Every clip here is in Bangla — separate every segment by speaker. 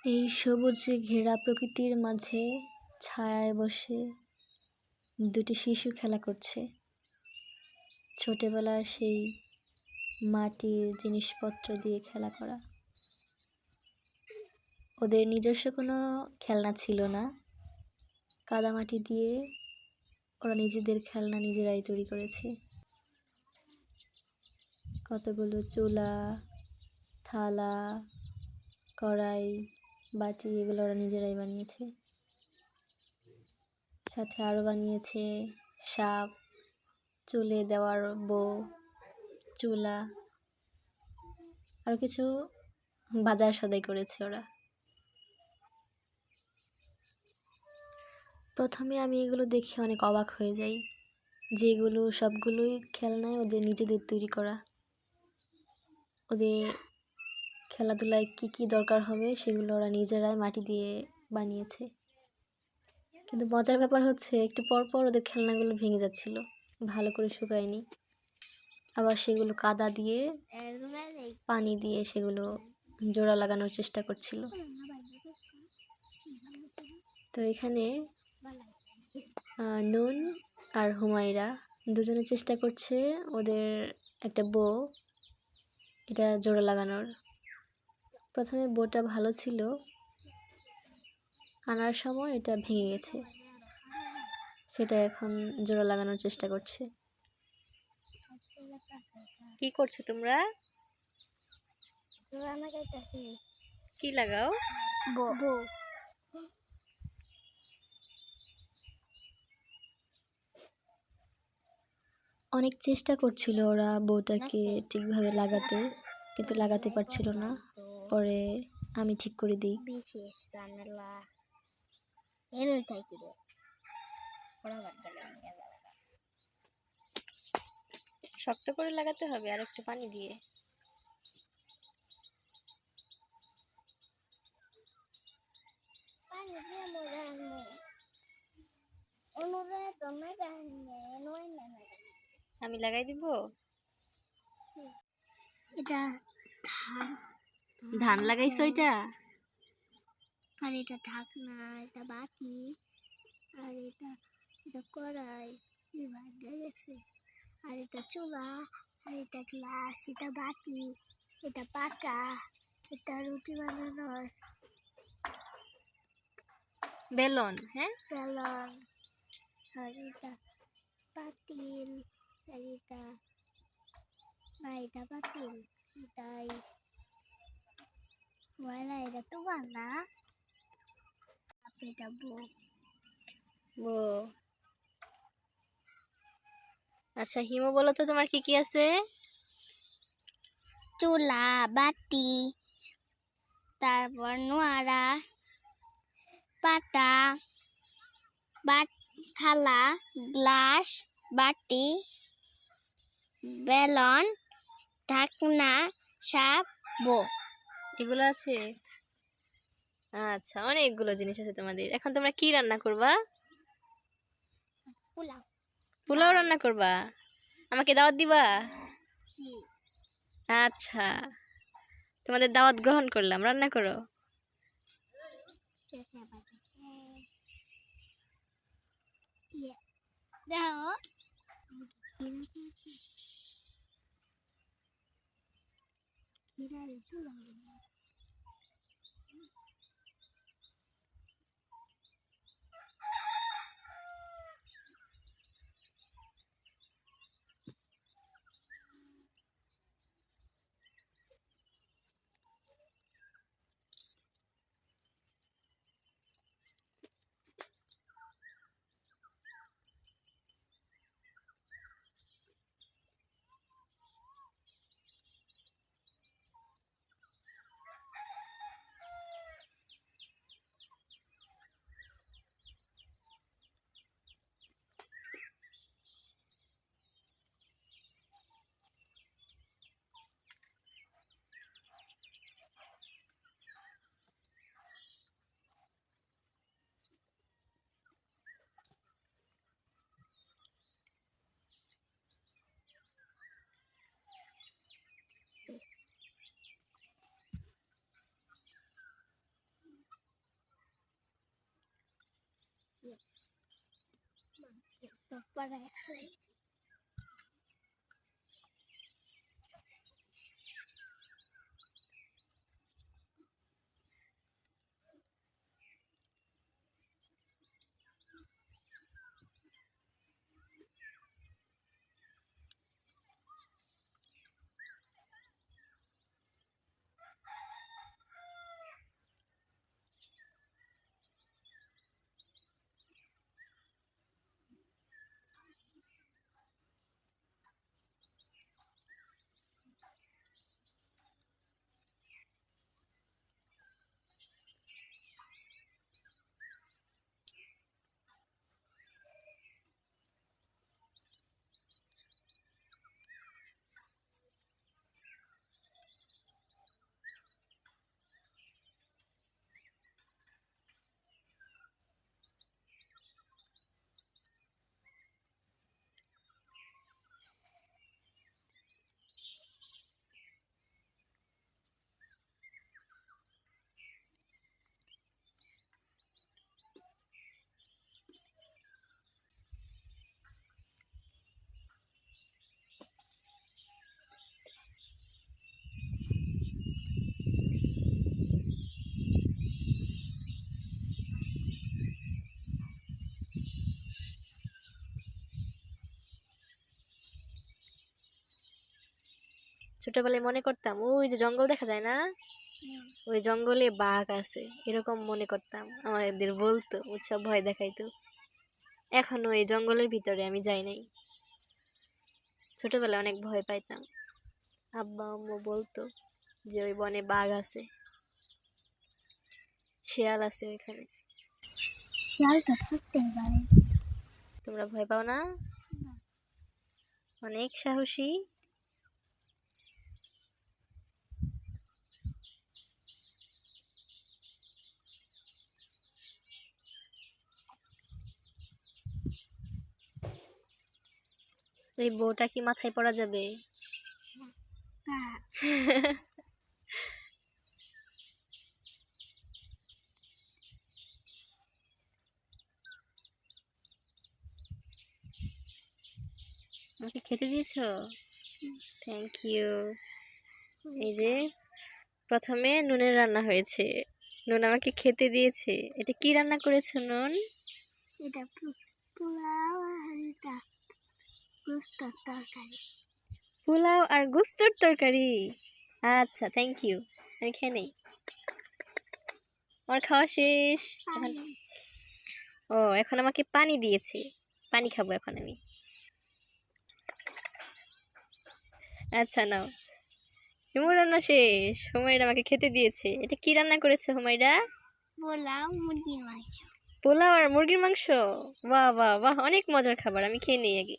Speaker 1: এই সবুজে ঘেরা প্রকৃতির মাঝে ছায়ায় বসে দুটি শিশু খেলা করছে। ছোটবেলার সেই মাটির জিনিসপত্র দিয়ে খেলা করা। ওদের নিজস্ব কোনো খেলনা ছিল না, কাদামাটি দিয়ে ওরা নিজেদের খেলনা নিজেরাই তৈরি করেছে। কতগুলো চুলা, থালা, কড়াই, বাটি এগুলো ওরা নিজেরাই বানিয়েছে। সাথে আরও বানিয়েছে সাপ, চুলে দেওয়ার বউ, চুলা, আরও কিছু বাজার সদাই করেছে ওরা। প্রথমে আমি এগুলো দেখে অনেক অবাক হয়ে যাই, যে এগুলো সবগুলোই খেলনায় ওদের নিজেদের তৈরি করা। ওদের খেলাধুলায় কি কি দরকার হবে সেগুলো ওরা নিজেরাই মাটি দিয়ে বানিয়েছে। কিন্তু মজার ব্যাপার হচ্ছে একটু পর পর ওদের খেলনাগুলো ভেঙে যাচ্ছিল, ভালো করে শুকায়নি। আবার সেগুলো কাদা দিয়ে পানি দিয়ে সেগুলো জোড়া লাগানোর চেষ্টা করছিল। তো এখানে নুন আর হুমায়রা দুজনে চেষ্টা করছে ওদের একটা বউ এটা জোড়া লাগানোর। প্রথমে বউটা ভালো ছিল, আনার সময় এটা ভেঙে গেছে, সেটা এখন জোড়া লাগানোর চেষ্টা করছে। কি করছো তোমরা? কি লাগাও? বউ। অনেক চেষ্টা করছিল ওরা বউটাকে ঠিকভাবে লাগাতে, কিন্তু লাগাতে পারছিল না। পরে আমি ঠিক করে দিই। শক্ত করে লাগাতে হবে আর একটু পানি দিয়ে। আমি লাগাই দিব।
Speaker 2: এটা
Speaker 1: ধান লাগাইছো এটা?
Speaker 2: আর এটা ঢাকনা, এটা বাটি, আর এটা কড়াই ভাঙে গেছে, আর এটা চুলা, আর এটা গ্লাস, এটা বাটি, এটা পাটা, এটা রুটি বানানোর
Speaker 1: বেলন। হ্যাঁ,
Speaker 2: বেলন, আর এটা পাতিল, আর এটা না, এটা পাতিল, এটাই না, এটা তোমার না, এটা
Speaker 1: ও আচ্ছা, হিমু বলো তো তোমার কি কি আছে?
Speaker 2: চুলা, বাটি, তারপর নোয়ারা, পাটা, থালা, গ্লাস, বাটি, বেলন, ঢাকনা, সাপ, বউ।
Speaker 1: এগুলো আছে? আচ্ছা, অনেকগুলো জিনিস আছে তোমাদের। এখন তোমরা কি রান্না করবা?
Speaker 2: পোলাও।
Speaker 1: পোলাও রান্না করবা? আমাকে দাওয়াত দিবা?
Speaker 2: জি।
Speaker 1: আচ্ছা, তোমাদের দাওয়াত গ্রহণ করলাম, রান্না করো।
Speaker 2: দেখো তো পাড়ায় খাইছি।
Speaker 1: ছোটবেলায় মনে করতাম ওই যে জঙ্গল দেখা যায় না, ওই জঙ্গলে বাঘ আছে এরকম মনে করতাম, আমাদের বলতো, উৎসব ভয় দেখাইতো। এখনো এই জঙ্গলের ভিতরে আমি যাই নাই। ছোটবেলায় অনেক ভয় পাইতাম, আব্বা আম্মু বলতো যে ওই বনে বাঘ আছে, শিয়াল আছে ওইখানে।
Speaker 2: শিয়াল তো থাকতেই পারে।
Speaker 1: তোমরা ভয় পাও না? অনেক সাহসী। এই বউটা কি মাথায় পড়া যাবে? আমাকে খেতে দিয়েছো? Thank you. এই যে প্রথমে নুনের রান্না হয়েছে, নুন আমাকে খেতে দিয়েছে। এটা কি রান্না করেছো নুন?
Speaker 2: এটা পোলাও আর এটা গোস্তের তরকারি।
Speaker 1: পোলাও আর গোস্তের তরকারি। আচ্ছা থ্যাংক ইউ, আমি খেয়ে নেই। আমার খাওয়া শেষ এখন। ও এখন আমাকে পানি দিয়েছে, পানি খাবো এখন আমি। আচ্ছা নাও, হিমুর রান্না শেষ, হুমায়রা আমাকে খেতে দিয়েছে। এটা কি রান্না করেছে হুমায়রা?
Speaker 2: পোলাও মুরগির মাংস।
Speaker 1: পোলাও আর মুরগির মাংস। বাহ বাহ বাহ, অনেক মজার খাবার, আমি খেয়ে নিই আগে।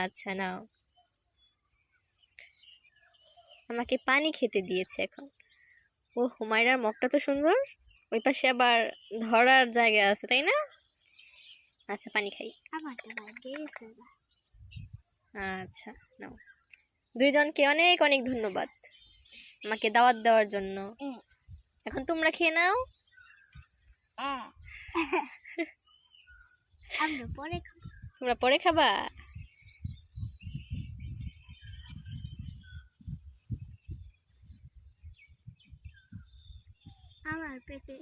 Speaker 1: আচ্ছা নাও, আমাকে পানি খেতে দিয়েছে এখন। ও হুমায়রার মুখটা তো সুন্দর, ওই পাশে আবার ধরার জায়গা আছে তাই না? আচ্ছা পানি খাই। আচ্ছা নাও, দুইজনকে অনেক অনেক ধন্যবাদ আমাকে দাওয়াত দেওয়ার জন্য। এখন তোমরা খেয়ে নাও।
Speaker 2: আমরা পরে খাবো।
Speaker 1: তোমরা পরে খাবা?
Speaker 2: আমার পেটে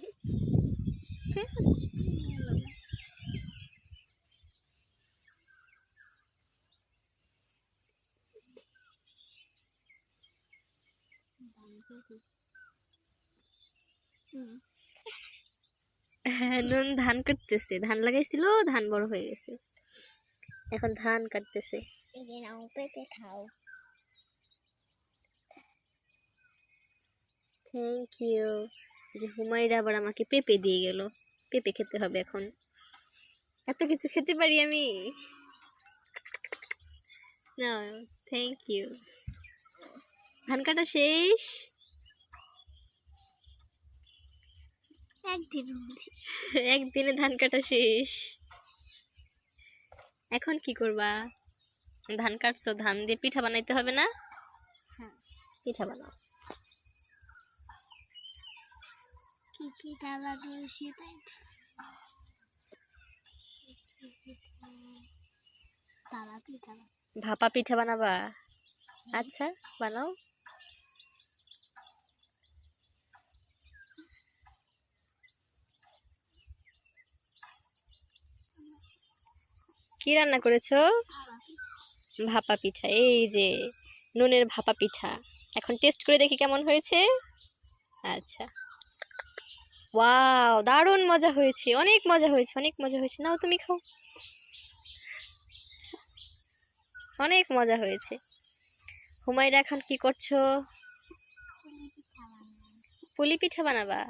Speaker 1: নুন ধান কাটতেছে, ধান লাগাইছিল, ধান বড় হয়ে গেছে, এখন ধান কাটতেছে।
Speaker 2: পেটে খাও।
Speaker 1: Thank you. যে হুমায়রা আবার আমাকে পেঁপে দিয়ে গেল, পেঁপে খেতে হবে এখন। এত কিছু খেতে পারি আমি? না থ্যাংক ইউ। ধান কাটা শেষ। একদিনে ধান কাটা শেষ। এখন কি করবা? ধান কাটছো, ধান দিয়ে পিঠা বানাইতে হবে না?
Speaker 2: হ্যাঁ।
Speaker 1: পিঠা বানাও।
Speaker 2: কি পিঠা বানাবো সেটাই। বাবা পিঠা
Speaker 1: ভাপা পিঠা বানাবা? আচ্ছা, বানাও। কি রান্না করেছো? ভাপা পিঠা। এই যে নুনের ভাপা পিঠা। এখন টেস্ট করে দেখি কেমন হয়েছে। আচ্ছা, ওয়াও, দারুণ মজা হয়েছে, অনেক মজা হয়েছে, অনেক মজা হয়েছে। নাও তুমি খাও। অনেক মজা হয়েছে। হুমায়রা এখন কি করছো? পুলি পিঠা বানাবা?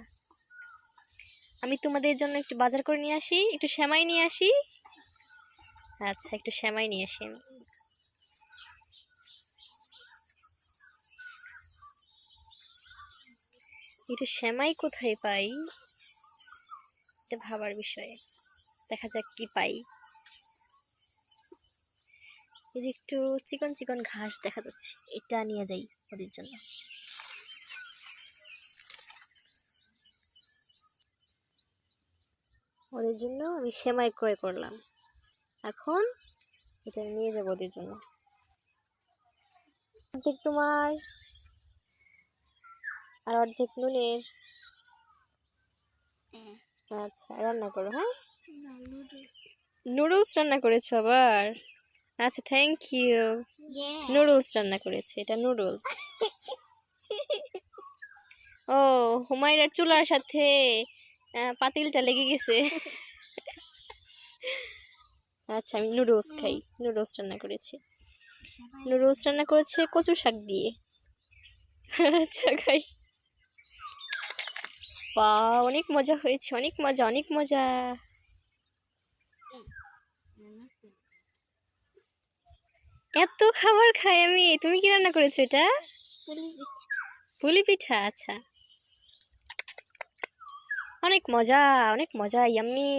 Speaker 1: আমি তোমাদের জন্য একটু বাজার করে নিয়ে আসি, একটু সেমাই নিয়ে আসি। আচ্ছা, একটু সেমাই নিয়ে আসি আমি। একটু সেমাই কোথায় পাই, এটা ভাবার বিষয়। দেখা যাক কি পাই। এই যে একটু চিকন চিকন ঘাস দেখা যাচ্ছে, এটা নিয়ে যাই ওদের জন্য। ওদের জন্য আমি সেমাই ক্রয় করলাম। এখন এটা নিয়ে যাবো ওদের জন্য। অর্ধেক তোমার আর অর্ধেক নুনের। আচ্ছা, রান্না করো। হ্যাঁ, নুডলস রান্না করেছো আবার? আচ্ছা, থ্যাংক ইউ। নুডলস রান্না করেছে, এটা নুডলস। ও, হুমায়রার চুলার সাথে পাতিলটা লেগে গেছে। আচ্ছা, আমি নুডলস খাই। নুডলস রান্না করেছি। নুডলস রান্না করেছে কচু শাক দিয়ে। আচ্ছা, খাই। বাহ, অনেক মজা হয়েছে, অনেক মজা, অনেক মজা। এত খাবার খাই আমি। তুমি কি রান্না করেছো এটা? পুলি পিঠা। আচ্ছা, অনেক মজা, অনেক মজা, ইয়াম্মি।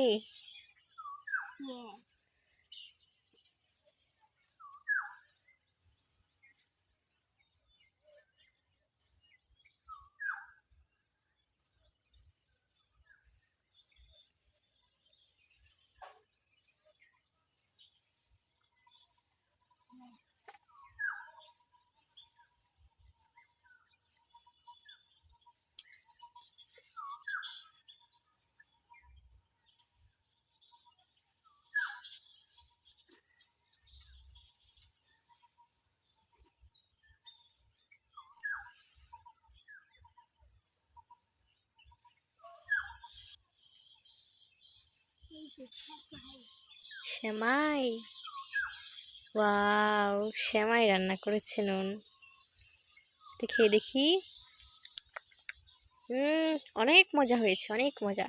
Speaker 1: সেমাই, ওয়াও, সেমাই রান্না করেছে নুন। দেখি দেখি। অনেক মজা হয়েছে, অনেক মজা।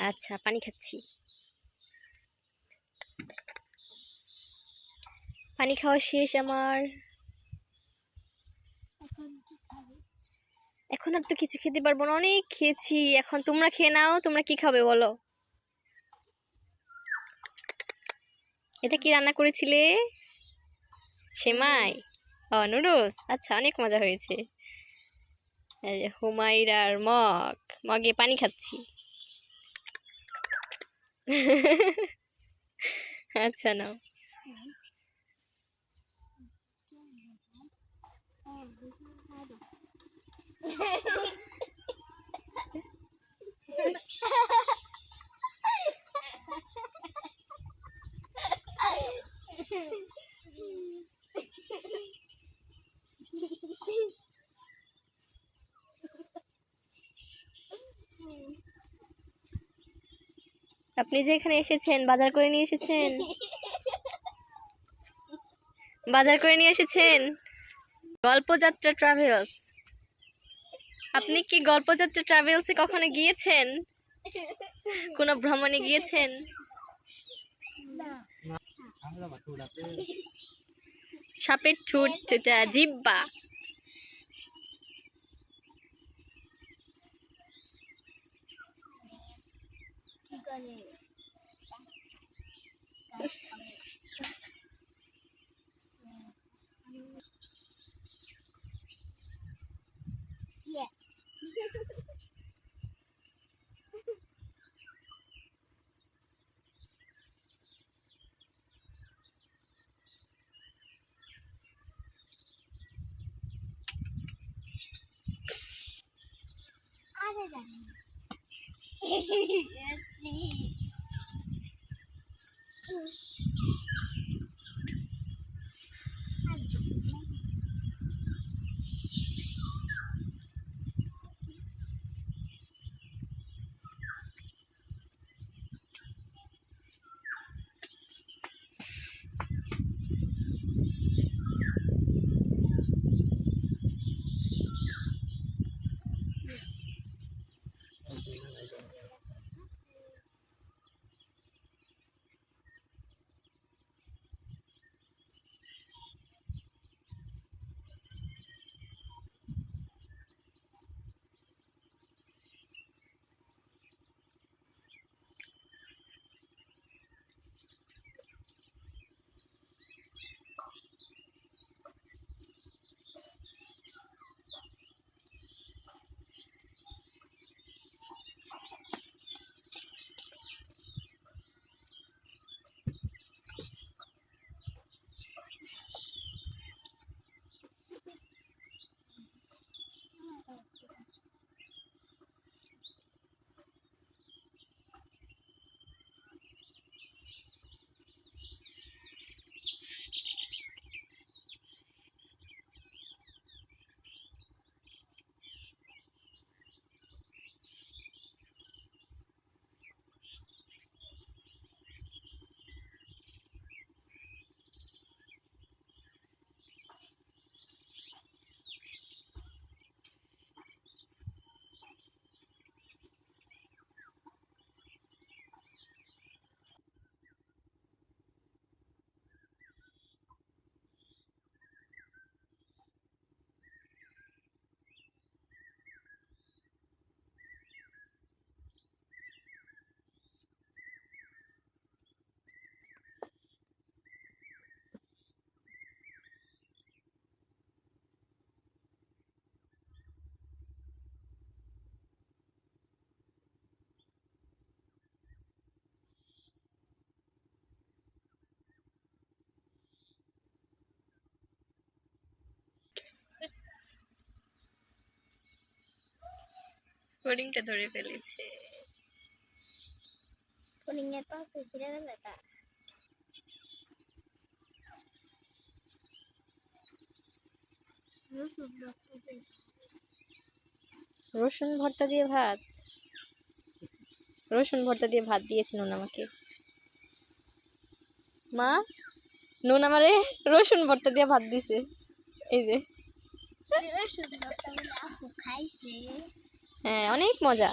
Speaker 1: আচ্ছা, পানি খাচ্ছি। পানি খাওয়া শেষ আমার। এখন আর তো কিছু খেতে পারবো না, অনেক খেয়েছি। এখন তোমরা খেয়ে নাও, তোমরা কি খাবে বলো? এটা কি রান্না করেছিলে? সেমাই? ও, নুডলস। আচ্ছা, অনেক মজা হয়েছে। এই যে হুমায়রার মগে পানি খাচ্ছি। আচ্ছা, নাও। আপনি যে এখানে এসেছেন, বাজার করে নিয়ে এসেছেন? বাজার করে নিয়ে এসেছেন? গল্পযাত্রা ট্রাভেলস। আপনি কি গল্পযাত্রা ট্রাভেলসে কখনো গিয়েছেন? কোনো ভ্রমণে গিয়েছেন? সাপের ঠোঁট, এটা জিহ্বা।
Speaker 2: রে জানি
Speaker 1: ফড়িংটা ধরে ফেলেছে।
Speaker 2: ফড়িংয়ের পা পিছলে গেল তা
Speaker 1: রসুন ভর্তা দিয়ে ভাত, রসুন ভর্তা দিয়ে ভাত দিয়েছে নুন আমাকে। মা, নুন আমারে রসুন ভর্তা দিয়ে ভাত দিছে। এই যে
Speaker 2: রসুন ভর্তা বলে আপু খাইছে।
Speaker 1: হ্যাঁ, অনেক মজা।